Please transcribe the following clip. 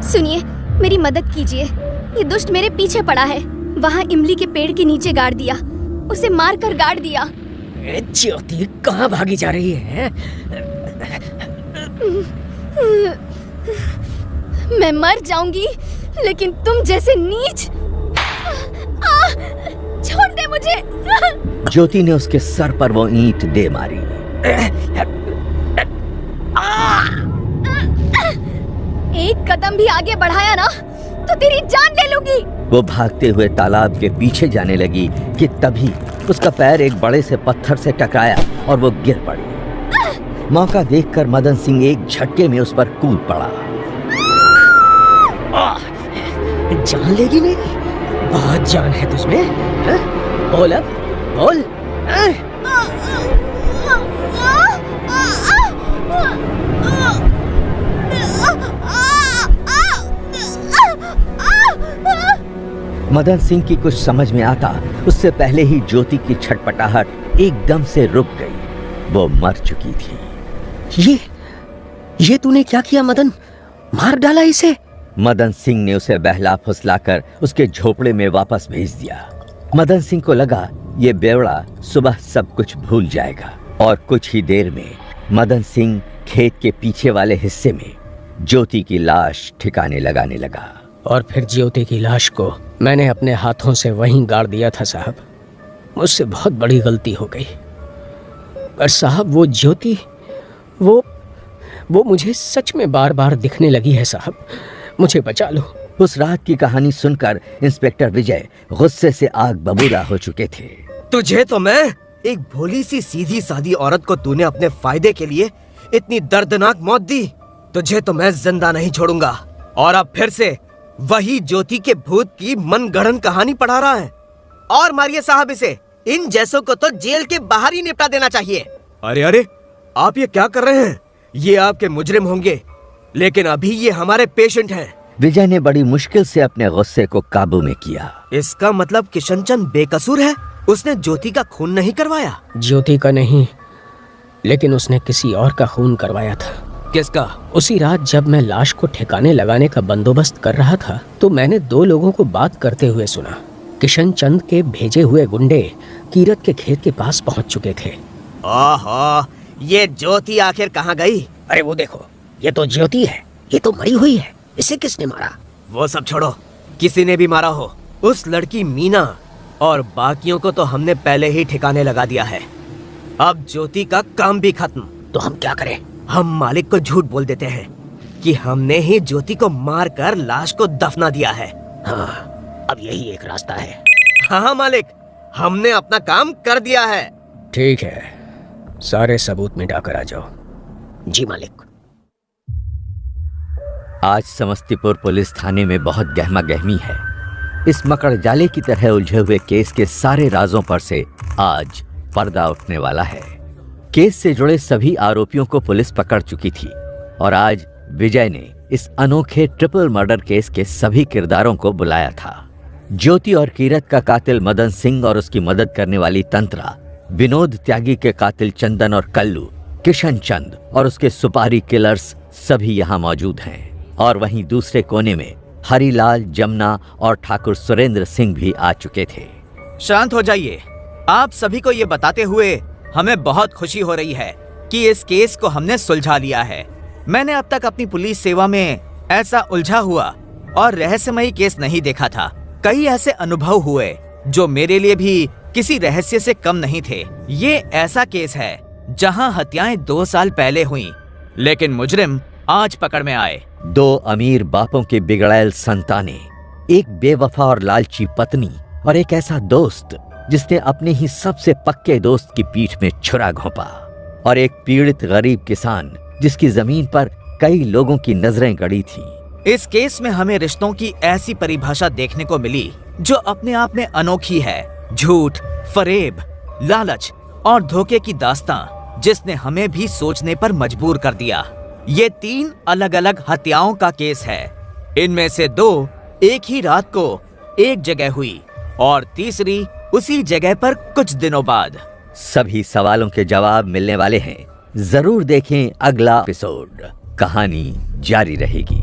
सुनिए, मेरी मदद कीजिए। ये दुष्ट मेरे पीछे पड़ा है। वहाँ इमली के पेड़ के नीचे गाड़ दिया, उसे मारकर गाड़ दिया। ज्योति कहाँ भागी जा रही है? मैं मर जाऊंगी, लेकिन तुम जैसे नीच। छोड़ दे मुझे। ज्योति ने उसके सर पर वो ईंट दे मारी। एक कदम भी आगे बढ़ाया ना तो तेरी जान ले लूंगी। वो भागते हुए तालाब के पीछे जाने लगी कि तभी उसका पैर एक बड़े से पत्थर से टकराया और वो गिर पड़ी। मौका देखकर मदन सिंह एक झटके में उस पर कूद पड़ा। जान लेगी नहीं? बहुत जान है तुझमें। बोल अब, बोल। मदन सिंह की कुछ समझ में आता उससे पहले ही ज्योति की छटपटाहट एकदम से रुक गई। वो मर चुकी थी। ये तूने क्या किया मदन? मार डाला इसे? मदन सिंह ने उसे बहला फुसलाकर उसके झोपड़े में वापस भेज दिया। मदन सिंह को लगा ये बेवड़ा सुबह सब कुछ भूल जाएगा और कुछ ही देर में मदन सिंह खेत के पीछे वाले हिस्से में ज्योति की लाश ठिकाने लगाने लगा। और फिर ज्योति की लाश को मैंने अपने हाथों से वहीं गाड़ दिया था साहब। मुझसे बहुत बड़ी गलती हो गई। पर साहब वो ज्योति वो मुझे सच में बार बार दिखने लगी है साहब। मुझे बचा लो। उस रात की कहानी सुनकर इंस्पेक्टर विजय गुस्से से आग बबूला हो चुके थे। तुझे तो मैं, एक भोली सी सीधी सादी औरत को तूने अपने फायदे के लिए इतनी दर्दनाक मौत दी। तुझे तो मैं जिंदा नहीं छोड़ूंगा। और अब फिर से वही ज्योति के भूत की मनगढ़ंत कहानी पढ़ा रहा है। और मारिए साहब इसे। इन जैसों को तो जेल के बाहर ही निपटा देना चाहिए। अरे अरे, आप ये क्या कर रहे हैं? ये आपके मुजरिम होंगे, लेकिन अभी ये हमारे पेशेंट हैं। विजय ने बड़ी मुश्किल से अपने गुस्से को काबू में किया। इसका मतलब किशनचंद बेकसूर है? उसने ज्योति का खून नहीं करवाया? ज्योति का नहीं, लेकिन उसने किसी और का खून करवाया था। किसका? उसी रात जब मैं लाश को ठिकाने लगाने का बंदोबस्त कर रहा था तो मैंने दो लोगों को बात करते हुए सुना। किशनचंद के भेजे हुए गुंडे कीरत के खेत के पास पहुंच चुके थे। ओहो, ये ज्योति आखिर कहाँ गई? अरे वो देखो, ये तो ज्योति है। ये तो मरी हुई है। इसे किसने मारा? वो सब छोड़ो, किसी ने भी मारा हो। उस लड़की मीना और बाकियों को तो हमने पहले ही ठिकाने लगा दिया है। अब ज्योति का काम भी खत्म। तो हम क्या करें? हम मालिक को झूठ बोल देते हैं कि हमने ही ज्योति को मारकर लाश को दफना दिया है। हाँ, अब यही एक रास्ता है। हाँ मालिक, हमने अपना काम कर दिया है। ठीक है, सारे सबूत मिटा कर आ जाओ। जी मालिक। आज समस्तीपुर पुलिस थाने में बहुत गहमा गहमी है। इस मकड़ जाले की तरह उलझे हुए केस के सारे राजों पर से आज पर्दा उठने वाला है। केस से जुड़े सभी आरोपियों को पुलिस पकड़ चुकी थी और आज विजय ने इस अनोखे ट्रिपल मर्डर केस के सभी किरदारों को बुलाया था। ज्योति और कीरत का कातिल मदन सिंह और उसकी मदद करने वाली तंत्रा, विनोद त्यागी के कातिल चंदन और कल्लू, किशन चंद और उसके सुपारी किलर्स सभी यहाँ मौजूद हैं। और वहीं दूसरे कोने में हरिलाल, जमुना और ठाकुर सुरेंद्र सिंह भी आ चुके थे। शांत हो जाइए। आप सभी को ये बताते हुए हमें बहुत खुशी हो रही है कि इस केस को हमने सुलझा लिया है। मैंने अब तक अपनी पुलिस सेवा में ऐसा उलझा हुआ और रहस्यमयी केस नहीं देखा था। कई ऐसे अनुभव हुए जो मेरे लिए भी किसी रहस्य से कम नहीं थे। ये ऐसा केस है जहां हत्याएं 2 साल पहले हुई, लेकिन मुजरिम आज पकड़ में आए। 2 अमीर बापों की बिगड़ैल संतानें, एक बेवफा और लालची पत्नी और एक ऐसा दोस्त जिसने अपने ही सबसे पक्के दोस्त की पीठ में छुरा घोंपा, और एक पीड़ित गरीब किसान जिसकी जमीन पर कई लोगों की नजरें गड़ी थी। इस केस में हमें रिश्तों की ऐसी परिभाषा देखने को मिली जो अपने आप में अनोखी है। झूठ, फरेब, लालच और धोखे की दास्तां जिसने हमें भी सोचने पर मजबूर कर दिया। ये 3 अलग अलग हत्याओं का केस है। इनमें से 2 एक ही रात को एक जगह हुई और तीसरी उसी जगह पर कुछ दिनों बाद। सभी सवालों के जवाब मिलने वाले हैं। जरूर देखें अगला एपिसोड। कहानी जारी रहेगी।